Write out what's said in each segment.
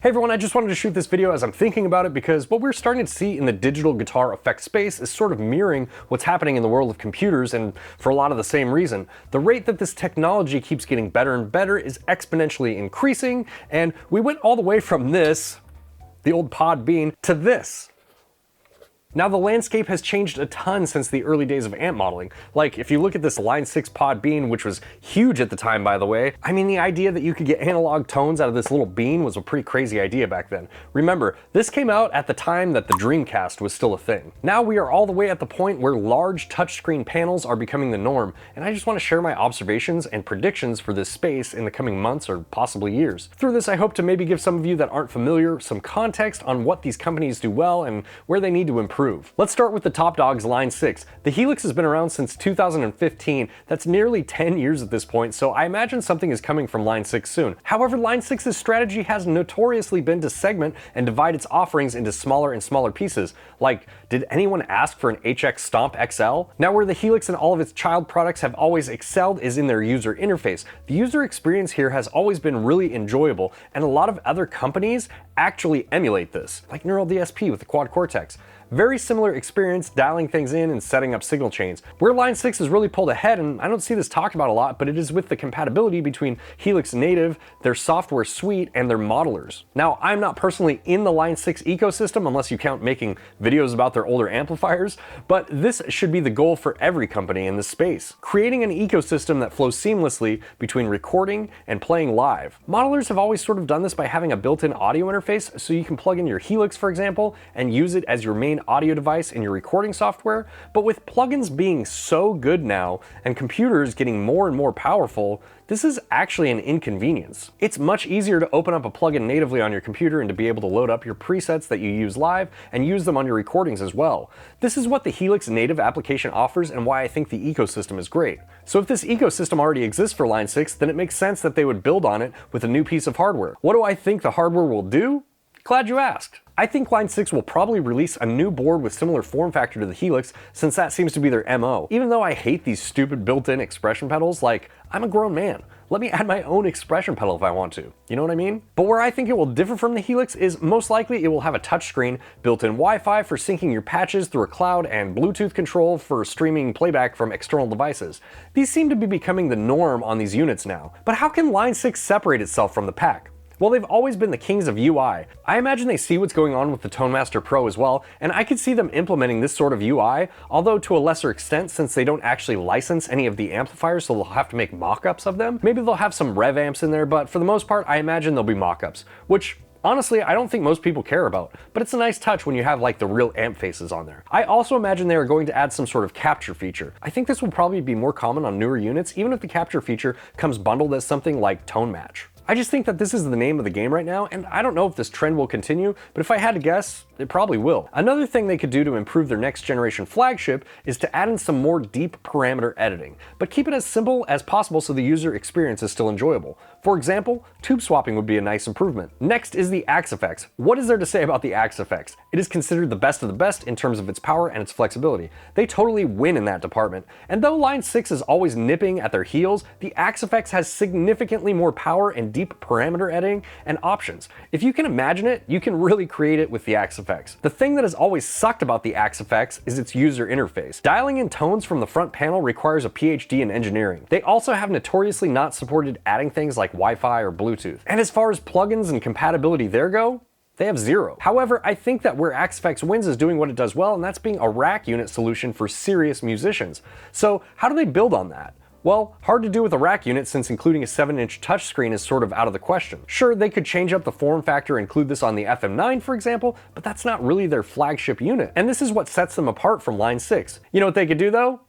Hey everyone, I just wanted to shoot this video as I'm thinking about it because what we're starting to see in the digital guitar effect space is sort of mirroring what's happening in the world of computers, and for a lot of the same reason. The rate that this technology keeps getting better and better is exponentially increasing, and we went all the way from this, the old pod bean, to this. Now the landscape has changed a ton since the early days of amp modeling. Like, if you look at this 𝗦𝗡𝗃 pod bean, which was huge at the time by the way, I mean the idea that you could get analog tones out of this little bean was a pretty crazy idea back then. Remember, this came out at the time that the Dreamcast was still a thing. Now we are all the way at the point where large touchscreen panels are becoming the norm, and I just want to share my observations and predictions for this space in the coming months or possibly years. Through this I hope to maybe give some of you that aren't familiar some context on what these companies do well and where they need to improve. Let's start with the top dog's 𝗦𝗡𝗃. The Helix has been around since 2015. That's nearly 10 years at this point, so I imagine something is coming from 𝗦𝗡𝗃 soon. However, 𝗦𝗡𝗃's strategy has notoriously been to segment and divide its offerings into smaller and smaller pieces. Like, did anyone ask for an HX Stomp XL? Now, where the Helix and all of its child products have always excelled is in their user interface. The user experience here has always been really enjoyable, and a lot of other companies actually emulate this, like Neural DSP with the Quad Cortex. Very similar experience dialing things in and setting up signal chains. Where 𝗦𝗡𝗃 has really pulled ahead, and I don't see this talked about a lot, but it is with the compatibility between Helix Native, their software suite, and their modelers. Now, I'm not personally in the 𝗦𝗡𝗃 ecosystem unless you count making videos about their older amplifiers, but this should be the goal for every company in this space. Creating an ecosystem that flows seamlessly between recording and playing live. Modelers have always sort of done this by having a built-in audio interface, so you can plug in your Helix, for example, and use it as your main audio device in your recording software. But with plugins being so good now and computers getting more and more powerful, this is actually an inconvenience. It's much easier to open up a plugin natively on your computer and to be able to load up your presets that you use live and use them on your recordings as well. This is what the Helix native application offers and why I think the ecosystem is great. So if this ecosystem already exists for 𝗦𝗡𝗃, then it makes sense that they would build on it with a new piece of hardware. What do I think the hardware will do? Glad you asked. I think 𝗦𝗡𝗃 will probably release a new board with similar form factor to the Helix, since that seems to be their MO. Even though I hate these stupid built-in expression pedals, like, I'm a grown man. Let me add my own expression pedal if I want to. You know what I mean? But where I think it will differ from the Helix is most likely it will have a touchscreen, built-in Wi-Fi for syncing your patches through a cloud, and Bluetooth control for streaming playback from external devices. These seem to be becoming the norm on these units now. But how can 𝗦𝗡𝗃 separate itself from the pack? Well, they've always been the kings of UI. I imagine they see what's going on with the 𝗏𝗏master Pro as well, and I could see them implementing this sort of UI, although to a lesser extent since they don't actually license any of the amplifiers, so they'll have to make mock-ups of them. Maybe they'll have some rev amps in there, but for the most part, I imagine they'll be mock-ups, which honestly, I don't think most people care about, but it's a nice touch when you have like the real amp faces on there. I also imagine they are going to add some sort of capture feature. I think this will probably be more common on newer units, even if the capture feature comes bundled as something like tone match. I just think that this is the name of the game right now, and I don't know if this trend will continue, but if I had to guess, it probably will. Another thing they could do to improve their next generation flagship is to add in some more deep parameter editing, but keep it as simple as possible so the user experience is still enjoyable. For example, tube swapping would be a nice improvement. Next is the Axefx. What is there to say about the Axefx? It is considered the best of the best in terms of its power and its flexibility. They totally win in that department. And though 𝗦𝗡𝗃 is always nipping at their heels, the Axefx has significantly more power and deep parameter editing and options. If you can imagine it, you can really create it with the Axefx. The thing that has always sucked about the Axefx is its user interface. Dialing in tones from the front panel requires a PhD in engineering. They also have notoriously not supported adding things like Wi-Fi or Bluetooth. And as far as plugins and compatibility there go, they have zero. However, I think that where Axefx wins is doing what it does well, and that's being a rack unit solution for serious musicians. So how do they build on that? Well, hard to do with a rack unit since including a 7-inch touchscreen is sort of out of the question. Sure, they could change up the form factor and include this on the FM9, for example, but that's not really their flagship unit. And this is what sets them apart from 𝗦𝗡𝗃. You know what they could do though?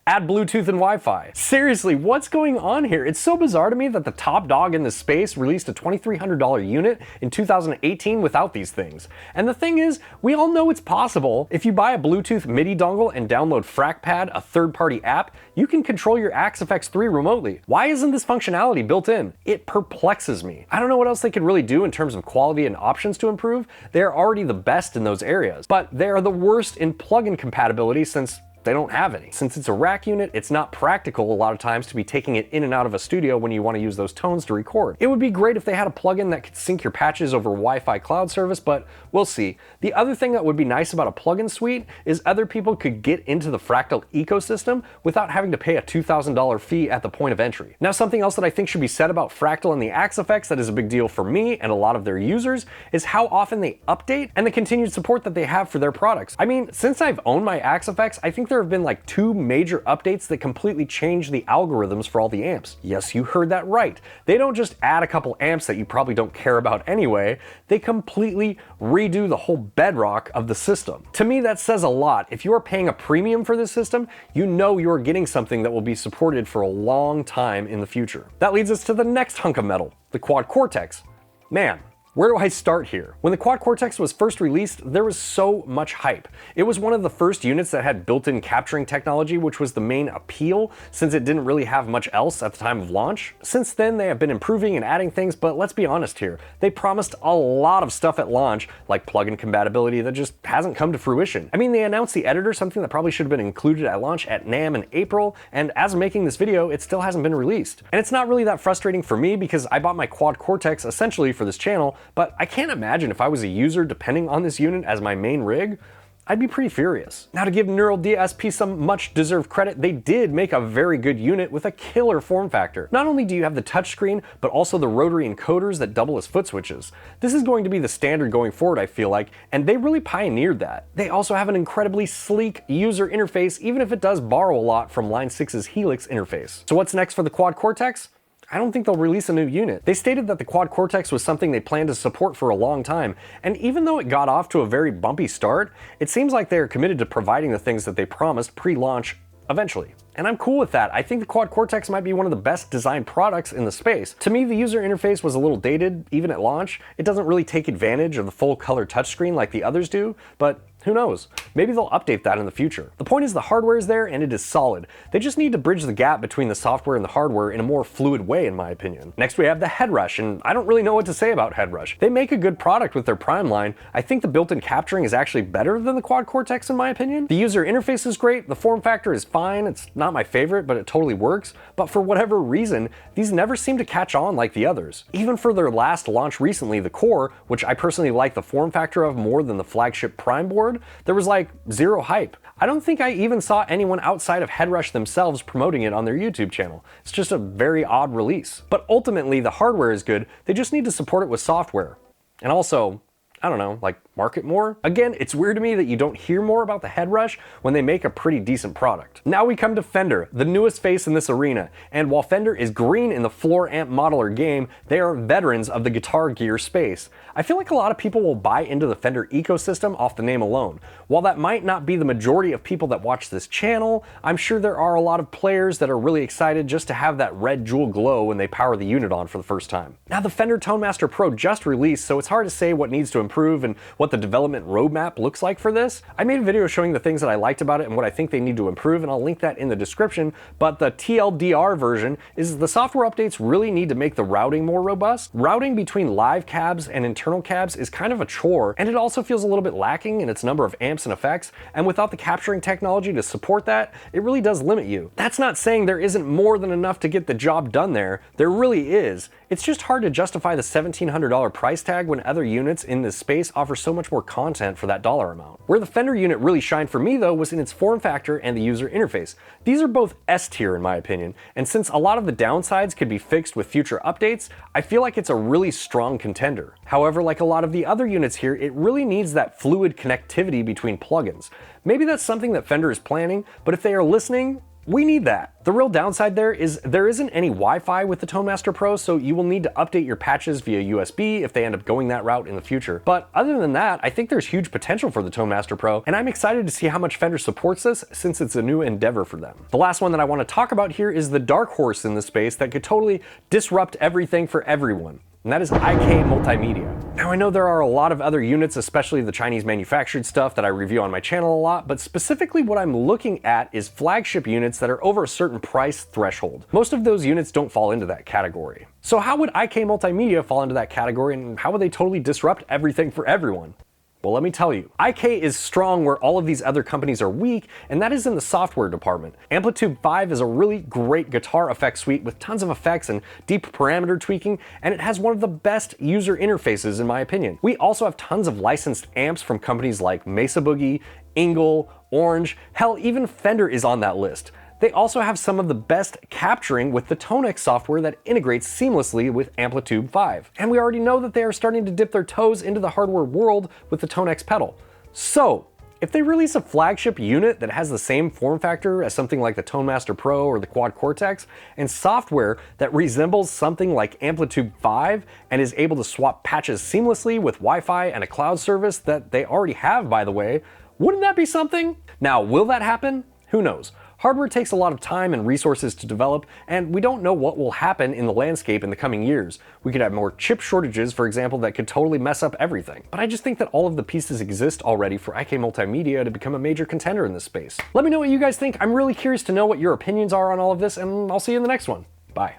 Add Bluetooth and Wi-Fi. Seriously, what's going on here? It's so bizarre to me that the top dog in this space released a $2,300 unit in 2018 without these things. And the thing is, we all know it's possible. If you buy a Bluetooth MIDI dongle and download FracPad, a third-party app, you can control your Axefx 3 remotely. Why isn't this functionality built in? It perplexes me. I don't know what else they could really do in terms of quality and options to improve. They are already the best in those areas, but they are the worst in plugin compatibility since they don't have any. Since it's a rack unit, it's not practical a lot of times to be taking it in and out of a studio when you want to use those tones to record. It would be great if they had a plugin that could sync your patches over Wi-Fi cloud service, but we'll see. The other thing that would be nice about a plugin suite is other people could get into the Fractal ecosystem without having to pay a $2,000 fee at the point of entry. Now, something else that I think should be said about Fractal and the Axefx that is a big deal for me and a lot of their users is how often they update and the continued support that they have for their products. I mean, since I've owned my Axefx, I think there have been like 2 major updates that completely changed the algorithms for all the amps. Yes, you heard that right. They don't just add a couple amps that you probably don't care about anyway, they completely redo the whole bedrock of the system. To me, that says a lot. If you are paying a premium for this system, you know you're getting something that will be supported for a long time in the future. That leads us to the next hunk of metal, the Quad Cortex. Man, where do I start here? When the Quad Cortex was first released, there was so much hype. It was one of the first units that had built-in capturing technology, which was the main appeal, since it didn't really have much else at the time of launch. Since then, they have been improving and adding things, but let's be honest here. They promised a lot of stuff at launch, like plugin compatibility, that just hasn't come to fruition. I mean, they announced the editor, something that probably should have been included at launch at NAMM in April, and as I'm making this video, it still hasn't been released. And it's not really that frustrating for me because I bought my Quad Cortex essentially for this channel, but I can't imagine if I was a user depending on this unit as my main rig, I'd be pretty furious. Now, to give 𝗦𝗣𝗘𝗏𝗍 some much deserved credit, they did make a very good unit with a killer form factor. Not only do you have the touchscreen, but also the rotary encoders that double as foot switches. This is going to be the standard going forward, I feel like, and they really pioneered that. They also have an incredibly sleek user interface, even if it does borrow a lot from Line 6's Helix interface. So what's next for the Quad Cortex? I don't think they'll release a new unit. They stated that the Quad Cortex was something they planned to support for a long time, and even though it got off to a very bumpy start, it seems like they are committed to providing the things that they promised pre-launch eventually. And I'm cool with that. I think the Quad Cortex might be one of the best designed products in the space. To me, the user interface was a little dated, even at launch. It doesn't really take advantage of the full color touchscreen like the others do, but who knows? Maybe they'll update that in the future. The point is the hardware is there and it is solid. They just need to bridge the gap between the software and the hardware in a more fluid way, in my opinion. Next we have the Headrush, and I don't really know what to say about Headrush. They make a good product with their Prime line. I think the built-in capturing is actually better than the Quad Cortex in my opinion. The user interface is great, the form factor is fine, it's not my favorite, but it totally works. But for whatever reason, these never seem to catch on like the others. Even for their last launch recently, the Core, which I personally like the form factor of more than the flagship Prime board, there was like zero hype. I don't think I even saw anyone outside of Headrush themselves promoting it on their YouTube channel. It's just a very odd release. But ultimately, the hardware is good, they just need to support it with software. And also, I don't know, like market more? Again, it's weird to me that you don't hear more about the Headrush when they make a pretty decent product. Now we come to Fender, the newest face in this arena. And while Fender is green in the floor amp modeler game, they are veterans of the guitar gear space. I feel like a lot of people will buy into the Fender ecosystem off the name alone. While that might not be the majority of people that watch this channel, I'm sure there are a lot of players that are really excited just to have that red jewel glow when they power the unit on for the first time. Now the Fender ToneMaster Pro just released, so it's hard to say what needs to improve and what the development roadmap looks like for this. I made a video showing the things that I liked about it and what I think they need to improve, and I'll link that in the description, but the TLDR version is the software updates really need to make the routing more robust. Routing between live cabs and internal cabs is kind of a chore, and it also feels a little bit lacking in its number of amps and effects, and without the capturing technology to support that, it really does limit you. That's not saying there isn't more than enough to get the job done there. There really is. It's just hard to justify the $1,700 price tag when other units in this space offer so much more content for that dollar amount. Where the Fender unit really shined for me though was in its form factor and the user interface. These are both S tier in my opinion, and since a lot of the downsides could be fixed with future updates, I feel like it's a really strong contender. However, like a lot of the other units here, it really needs that fluid connectivity between plugins. Maybe that's something that Fender is planning, but if they are listening, we need that. The real downside there is there isn't any Wi-Fi with the ToneMaster Pro, so you will need to update your patches via USB if they end up going that route in the future. But other than that, I think there's huge potential for the ToneMaster Pro, and I'm excited to see how much Fender supports this since it's a new endeavor for them. The last one that I want to talk about here is the Darkhorse in the space that could totally disrupt everything for everyone. And that is 𝗦𝗍𝗧𝗧𝗏𝗧. Now I know there are a lot of other units, especially the Chinese manufactured stuff that I review on my channel a lot, but specifically what I'm looking at is flagship units that are over a certain price threshold. Most of those units don't fall into that category. So how would 𝗦𝗍𝗧𝗏𝗧𝗏 fall into that category, and how would they totally disrupt everything for everyone? Well, let me tell you, 𝗦𝗍 is strong where all of these other companies are weak, and that is in the software department. Amplitude 5 is a really great guitar effects suite with tons of effects and deep parameter tweaking, and it has one of the best user interfaces in my opinion. We also have tons of licensed amps from companies like 𝗦𝗍𝗶𝗹𝗍, Engel, Orange, hell, even Fender is on that list. They also have some of the best capturing with the ToneX software that integrates seamlessly with Amplitude 5. And we already know that they are starting to dip their toes into the hardware world with the ToneX pedal. So, if they release a flagship unit that has the same form factor as something like the ToneMaster Pro or the Quad Cortex, and software that resembles something like Amplitude 5 and is able to swap patches seamlessly with Wi-Fi and a cloud service that they already have, by the way, wouldn't that be something? Now, will that happen? Who knows? Hardware takes a lot of time and resources to develop, and we don't know what will happen in the landscape in the coming years. We could have more chip shortages, for example, that could totally mess up everything. But I just think that all of the pieces exist already for 𝗦𝗍 Multimedia to become a major contender in this space. Let me know what you guys think. I'm really curious to know what your opinions are on all of this, and I'll see you in the next one. Bye.